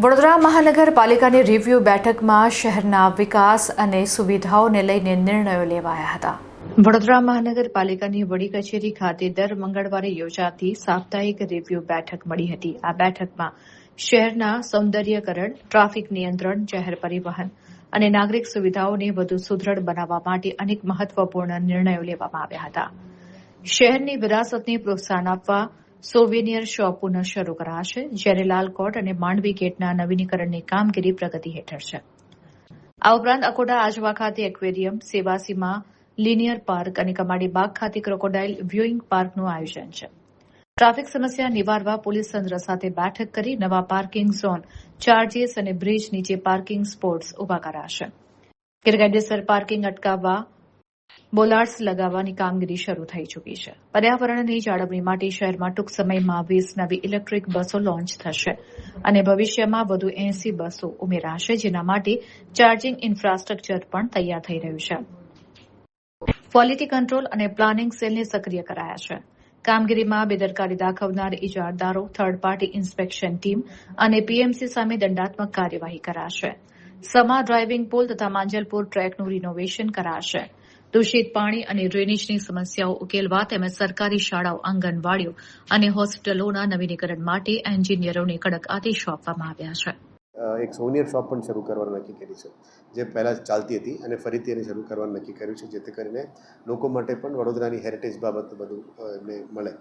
વડોદરા મહાનગરપાલિકાની રિવ્યુ બેઠકમાં શહેરના વિકાસ અને સુવિધાઓને લઈને નિર્ણયો લેવાયા હતા. વડોદરા મહાનગરપાલિકાની વડી કચેરી ખાતે દર મંગળવારે યોજાતી સાપ્તાહિક રિવ્યુ બેઠક મળી હતી. આ બેઠકમાં શહેરના સૌંદર્યકરણ, ટ્રાફિક નિયંત્રણ, જાહેર પરિવહન અને નાગરિક સુવિધાઓને વધુ સુદૃઢ બનાવવા માટે અનેક મહત્વપૂર્ણ નિર્ણયો લેવામાં આવ્યા હતા. શહેરની વિરાસતને પ્રોત્સાહન આપવા સોવેનિયર શોપ પુનઃ શરૂ કરાશે, જ્યારે લાલકોટ અને માંડવી ગેટના નવીનીકરણની કામગીરી પ્રગતિ હેઠળ છે. આ ઉપરાંત અકોટા આજવા ખાતે એક્વેરિયમ, સેવાસીમાં લિનિયર પાર્ક અને કમાડી બાગ ખાતે ક્રોકોડાઇલ વ્યુઇંગ પાર્કનું આયોજન છે. ટ્રાફિક સમસ્યા નિવારવા પોલીસ તંત્ર સાથે બેઠક કરી નવા પાર્કિંગ ઝોન, ચાર્જિસ અને બ્રિજ નીચે પાર્કિંગ સ્પોટ્સ ઉભા કરાશે. ગેરકાયદેસર પાર્કિંગ અટકાવવા બોલાર્ડ્સ લગાવવાની કામગીરી શરૂ થઈ ચૂકી છે. પર્યાવરણની જાળવણી માટે શહેરમાં ટૂંક સમયમાં 20 નવી ઇલેક્ટ્રિક બસો લોન્ચ થશે અને ભવિષ્યમાં વધુ 80 બસો ઉમેરાશે, જેના માટે ચાર્જિંગ ઇન્ફ્રાસ્ટ્રક્ચર પણ તૈયાર થઈ રહ્યું છે. ક્વોલિટી કંટ્રોલ અને પ્લાનિંગ સેલને સક્રિય કરાયા છે. કામગીરીમાં બેદરકારી દાખવનાર ઇજારદારો, થર્ડ પાર્ટી ઇન્સ્પેક્શન ટીમ અને પીએમસી સામે દંડાત્મક કાર્યવાહી કરાશે. સમા ડ્રાઇવિંગ પુલ તથા માંજલપુર ટ્રેકનું રિનોવેશન કરાશે. દૂષિત પાણી અને ડ્રેનેજની સમસ્યાઓ ઉકેલવા તેમજ સરકારી શાળાઓ, આંગણવાડીઓ અને હોસ્પિટલોના નવીનીકરણ માટે એન્જિનિયરોને કડક આદેશો આપવામાં આવ્યા છે. એક સોનિયર શોપ પણ શરૂ કરવાનું નક્કી કરી છે, જે પહેલાં ચાલતી હતી અને ફરીથી એને શરૂ કરવાનું નક્કી કર્યું છે, જેથી કરીને લોકો માટે પણ વડોદરાની હેરિટેજ બાબત બધું એમને મળે.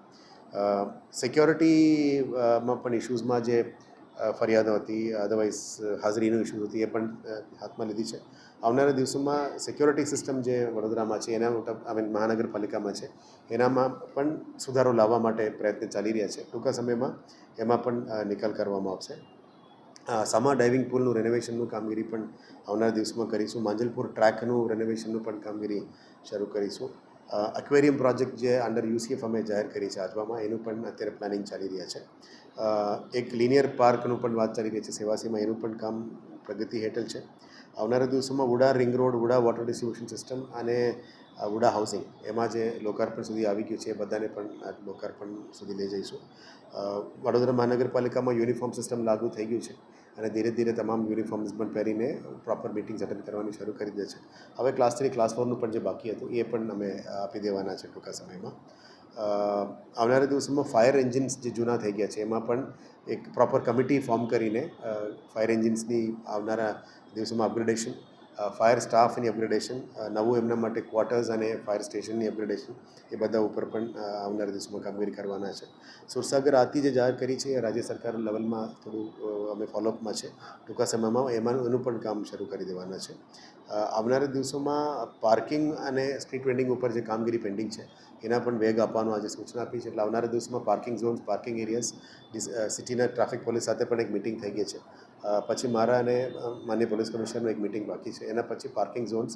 સિક્યોરિટીમાં પણ ઇશ્યુઝમાં જે ફરિયાદો હતી, અદરવાઇઝ હાજરીનો ઇશ્યુ હતી, એ પણ હાથમાં લીધી છે. આવનારા દિવસોમાં સિક્યોરિટી સિસ્ટમ જે વડોદરામાં છે, એના મહાનગરપાલિકામાં છે, એનામાં પણ સુધારો લાવવા માટે પ્રયત્ન ચાલી રહ્યા છે. ટૂંકા સમયમાં એમાં પણ નિકાલ કરવામાં આવશે. સમા ડાઇવિંગ પુલનું રેનોવેશનનું કામગીરી પણ આવનારા દિવસોમાં કરીશું. માંજલપુર ટ્રેકનું રેનોવેશનનું પણ કામગીરી શરૂ કરીશું. એક્વેરિયમ પ્રોજેક્ટ જે અંડર યુસીએફ અમે જાહેર કરી છે આજવામાં, એનું પણ અત્યારે પ્લાનિંગ ચાલી રહ્યા છે. એક લિનિયર પાર્કનું પણ વાત ચાલી રહી છે સેવાસીમાં, એનું પણ કામ પ્રગતિ હેઠળ છે. આવનારા દિવસોમાં VUDA ring road, VUDA water distribution system અને વુડા હાઉસિંગ, એમાં જે લોકાર્પણ સુધી આવી ગયું છે, એ બધાને પણ લોકાર્પણ સુધી લઈ જઈશું. વડોદરા મહાનગરપાલિકામાં યુનિફોર્મ સિસ્ટમ લાગુ થઈ ગયું છે અને ધીરે ધીરે તમામ યુનિફોર્મ્સ પણ પહેરીને પ્રોપર મિટિંગ્સ અટેન્ડ કરવાની શરૂ કરી દે છે. હવે ક્લાસ 3, ક્લાસ 4નું પણ જે બાકી હતું એ પણ અમે આપી દેવાના છે ટૂંકા સમયમાં. આવનારા દિવસોમાં ફાયર એન્જિન્સ જે જૂના થઈ ગયા છે, એમાં પણ એક પ્રોપર કમિટી ફોર્મ કરીને ફાયર એન્જિન્સની આવનારા દિવસોમાં અપગ્રેડેશન, ફાયર સ્ટાફની અપગ્રેડેશન, નવું એમના માટે ક્વાર્ટર્સ અને ફાયર સ્ટેશનની અપગ્રેડેશન, એ બધા ઉપર પણ આવનારા દિવસોમાં કામગીરી કરવાના છે. સુરસાગર આરતી જે જાહેર કરી છે, એ રાજ્ય સરકાર લેવલમાં થોડું અમે ફોલોઅપમાં છે. ટૂંકા સમયમાં એનું પણ કામ શરૂ કરી દેવાના છે. આવનારા દિવસોમાં પાર્કિંગ અને સ્ટ્રીટ વેન્ડિંગ ઉપર જે કામગીરી પેન્ડિંગ છે, એના પણ વેગ આપવાનો આજે સૂચના આપી છે. એટલે આવનારા દિવસોમાં પાર્કિંગ ઝોન્સ, પાર્કિંગ એરિયાસ, સિટીના ટ્રાફિક પોલીસ સાથે પણ એક મિટિંગ થઈ ગઈ છે. પછી મારા અને માન્ય પોલીસ કમિશનરનું એક મિટિંગ બાકી છે. એના પછી પાર્કિંગ ઝોન્સ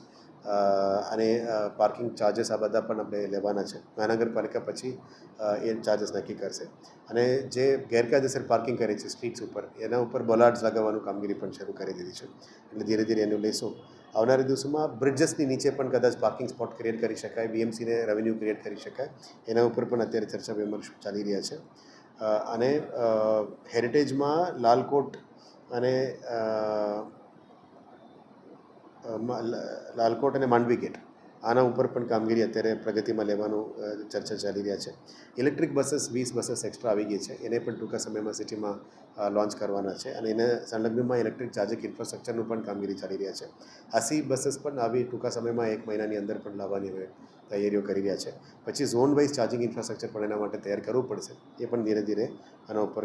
અને પાર્કિંગ ચાર્જસ આ બધા પણ આપણે લેવાના છે. મહાનગરપાલિકા પછી એ ચાર્જસ નક્કી કરશે. અને જે ગેરકાયદેસર પાર્કિંગ કરે છે સ્ટ્રીટ્સ ઉપર, એના ઉપર બોલાર્ડ્સ લગાવવાનું કામગીરી પણ શરૂ કરી દીધી છે. એટલે ધીરે ધીરે એનું લઈશું. આવનારા દિવસોમાં બ્રિજેસની નીચે પણ કદાચ પાર્કિંગ સ્પોટ ક્રિએટ કરી શકાય, બીએમસીને રેવન્યુ ક્રિએટ કરી શકાય, એના ઉપર પણ અત્યારે ચર્ચા વિમર્શ ચાલી રહ્યા છે. અને હેરિટેજમાં લાલકોટ અને માંડવી ગેટ, આના ઉપર પણ કામગીરી અત્યારે પ્રગતિમાં લેવાનું ચર્ચા ચાલી રહ્યા છે. ઇલેક્ટ્રિક બસીસ 20 બસીસ એક્સ્ટ્રા આવી ગઈ છે, એને પણ ટૂંકા સમયમાં સિટીમાં લોન્ચ કરવાના છે. અને એને સંલગ્નમાં ઇલેક્ટ્રિક ચાર્જિંગ ઇન્ફ્રાસ્ટ્રક્ચરનું પણ કામગીરી ચાલી રહ્યા છે. 80 બસીસ પણ આવી ટૂંકા સમયમાં 1 મહિનાની અંદર પણ લાવવાની તૈયારીઓ કરી રહ્યા છે. પછી ઝોન વાઇઝ ચાર્જિંગ ઇન્ફ્રાસ્ટ્રક્ચર પણ એના માટે તૈયાર કરવું પડશે. એ પણ ધીરે ધીરે આના ઉપર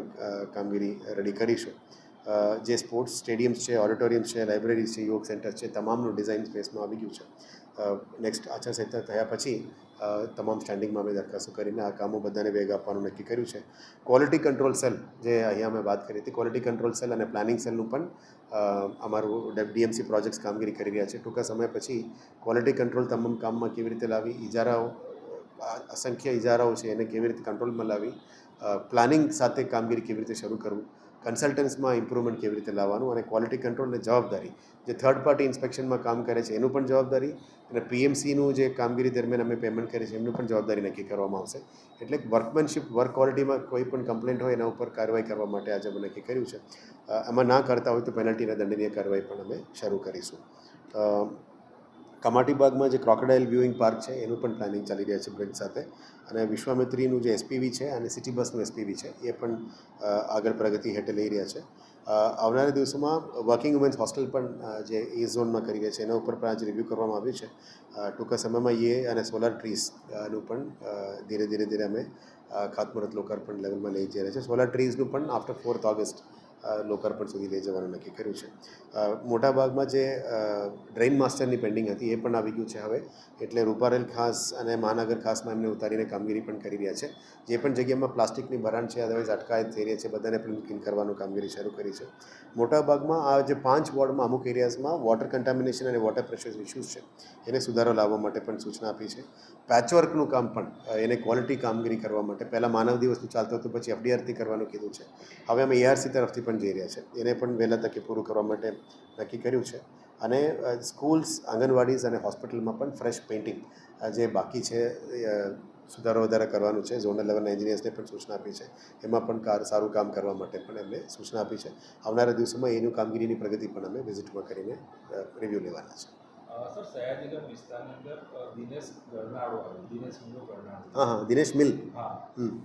કામગીરી રેડી કરીશું. જે સ્પોર્ટ્સ સ્ટેડિયમ્સ છે, ઓડિટોરિયમ્સ છે, લાઇબ્રેરીઝ છે, યોગ સેન્ટર છે, તમામનું ડિઝાઇન સ્પેસમાં આવી ગયું છે. નેક્સ્ટ આચારસંહિતા થયા પછી તમામ સ્ટેન્ડિંગમાં અમે દરખાસ્તો કરીને આ કામો બધાને વેગ આપવાનું નક્કી કર્યું છે. ક્વોલિટી કંટ્રોલ સેલ, જે અહીંયા અમે વાત કરી હતી, ક્વોલિટી કંટ્રોલ સેલ અને પ્લાનિંગ સેલનું પણ અમારું ડીએમસી પ્રોજેક્ટ્સ કામગીરી કરી રહ્યા છે. ટૂંકા સમય પછી ક્વોલિટી કંટ્રોલ તમામ કામમાં કેવી રીતે લાવી, અસંખ્ય ઇજારાઓ છે એને કેવી રીતે કંટ્રોલમાં લાવી, પ્લાનિંગ સાથે કામગીરી કેવી રીતે શરૂ કરવું, કન્સલ્ટન્ટ્સમાં ઇમ્પ્રુવમેન્ટ કેવી રીતે લાવવાનું અને ક્વોલિટી કંટ્રોલને જવાબદારી જે થર્ડ પાર્ટી ઇન્સ્પેક્શનમાં કામ કરે છે એનું પણ જવાબદારી અને પીએમસીનું જે કામગીરી દરમિયાન અમે પેમેન્ટ કરીએ છીએ એમનું પણ જવાબદારી નક્કી કરવામાં આવશે. એટલે વર્કમેનશીપ વર્ક ક્વોલિટીમાં કોઈ પણ કમ્પ્લેન્ટ હોય એના ઉપર કાર્યવાહી કરવા માટે આજે અમે નક્કી કર્યું છે. એમાં ના કરતા હોય તો પેનલ્ટી અને દંડનીય કાર્યવાહી પણ અમે શરૂ કરીશું. કમાટી બાગમાં જે ક્રોકોડાઇલ વ્યુઇંગ પાર્ક છે એનું પણ પ્લાનિંગ ચાલી રહ્યા છે બ્રિજ સાથે અને વિશ્વામિત્રીનું જે એસપીવી છે અને સિટી બસનું એસપીવી છે એ પણ આગળ પ્રગતિ હેઠળ લઈ રહ્યા છે. આવનારા દિવસોમાં વર્કિંગ વુમેન્સ હોસ્ટેલ પણ જે એ ઝોનમાં કરી રહ્યા છે એના ઉપર પણ આજે રિવ્યૂ કરવામાં આવ્યું છે. ટૂંકા સમયમાં એ અને સોલાર ટ્રીઝનું પણ ધીરે અમે ખાતમુહૂર્ત લોકાર્પણ લેવલમાં લઈ જઈ રહ્યા છે. સોલાર ટ્રીઝનું પણ આફ્ટર 4th ઓગસ્ટ લોકાર્પણ સુધી લઈ જવાનું નક્કી કર્યું છે. મોટા ભાગમાં જે ડ્રેઇન માસ્ટરની પેન્ડિંગ હતી એ પણ આવી ગયું છે હવે, એટલે રૂપારેલ ખાસ અને મહાનગર ખાસમાં એમને ઉતારીને કામગીરી પણ કરી રહ્યા છે. જે પણ જગ્યામાં પ્લાસ્ટિકની ભરાણ છે અદરવાઇઝ અટકાયત થઈ રહી છે બધાને પણ ક્લીન કરવાનું કામગીરી શરૂ કરી છે. મોટા ભાગમાં આ જે 5 વોર્ડમાં અમુક એરિયાઝમાં વોટર કન્ટામિનેશન અને વોટર પ્રેશર ઇસ્યુઝ છે એને સુધારો લાવવા માટે પણ સૂચના આપી છે. પેચવર્કનું કામ પણ એને ક્વોલિટી કામગીરી કરવા માટે પહેલાં માનવ દિવસનું ચાલતું હતું, પછી એફડીઆરથી કરવાનું કીધું છે. હવે અમે એઆરસી તરફથી પણ જઈ રહ્યા છે. એને પણ વહેલા તકે પૂરું કરવા માટે નક્કી કર્યું છે. અને સ્કૂલ્સ, આંગણવાડીઝ અને હોસ્પિટલમાં પણ ફ્રેશ પેઇન્ટિંગ જે બાકી છે સુધારો વધારા કરવાનું છે. ઝોનલ લેવલના એન્જિનિયર્સને પણ સૂચના આપી છે. એમાં પણ સારું કામ કરવા માટે પણ એમને સૂચના આપી છે. આવનારા દિવસોમાં એનું કામગીરીની પ્રગતિ પણ અમે વિઝિટમાં કરીને રિવ્યૂ લેવાના છે. સર, સયાજીગઢ વિસ્તારની અંદર દિનેશ ગરનાળો આવ્યો, દિનેશ મિલ ગરનાળો. હા, દિનેશ મિલ. હા,